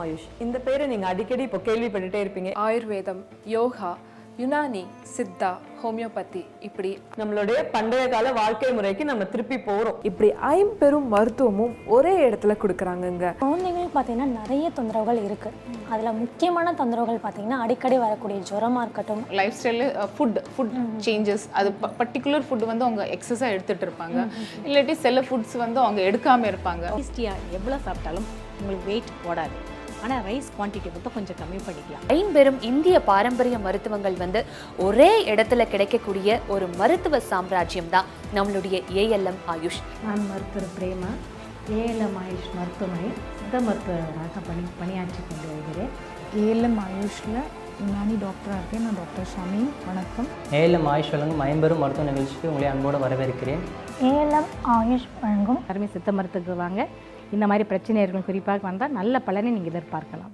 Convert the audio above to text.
ஆயுஷ் இந்த பேரை நீங்க அடிக்கடி இப்போ கேள்விப்பட்டுட்டே இருப்பீங்க. ஆயுர்வேதம், யோகா, யுனானி, சித்தா, ஹோமியோபதி, இப்படி நம்மளுடைய பண்டைய கால வாழ்க்கை முறைக்கு நம்ம திருப்பி போறோம். இப்படி ஐம்பெரும் மருத்துவமும் ஒரே இடத்துல கொடுக்குறாங்கங்க. குழந்தைங்களுக்கு பார்த்தீங்கன்னா நிறைய தொந்தரவுகள் இருக்குது. அதில் முக்கியமான தொந்தரவுகள் பார்த்தீங்கன்னா அடிக்கடி வரக்கூடிய ஜுரமாக இருக்கட்டும், லைஃப் ஸ்டைலு, ஃபுட் சேஞ்சஸ், அது பர்டிகுலர் ஃபுட் வந்து அவங்க எக்ஸஸாக எடுத்துகிட்டு இருப்பாங்க, இல்லாட்டி சில ஃபுட்ஸ் வந்து அவங்க எடுக்காமல் இருப்பாங்க. டேஸ்டியாக எவ்வளோ சாப்பிட்டாலும் உங்களுக்கு வெயிட் போடாது. ஆனால் ரைஸ் குவான்டிட்டி மட்டும் கொஞ்சம் கம்மி பண்ணிக்கலாம். ஐம்பெரும் இந்திய பாரம்பரிய மருத்துவங்கள் வந்து ஒரே இடத்துல கிடைக்கக்கூடிய ஒரு மருத்துவ சாம்ராஜ்யம் தான் நம்மளுடைய ALM ஆயுஷ். நான் மருத்துவர் பிரேமா, ALM ஆயுஷ் மருத்துவமனை சித்த மருத்துவராக பணியாற்றி கொண்டு வருகிறேன். ALM ஆயுஷில் உனானி டாக்டராக இருக்கேன். நான் டாக்டர் ஷமி. வணக்கம். ALM ஆயுஷ் வழங்கும் ஐம்பெரும் மருத்துவ நிகழ்ச்சிக்கு உங்களை அன்போடு வரவேற்கிறேன். ALM ஆயுஷ் வழங்கும் எல்லாருமே சித்த மருத்துவத்துக்கு வாங்க. இந்த மாதிரி பிரச்சனைகள் குறிப்பாக வந்தால் நல்ல பலனை நீங்கள் எதிர்பார்க்கலாம்.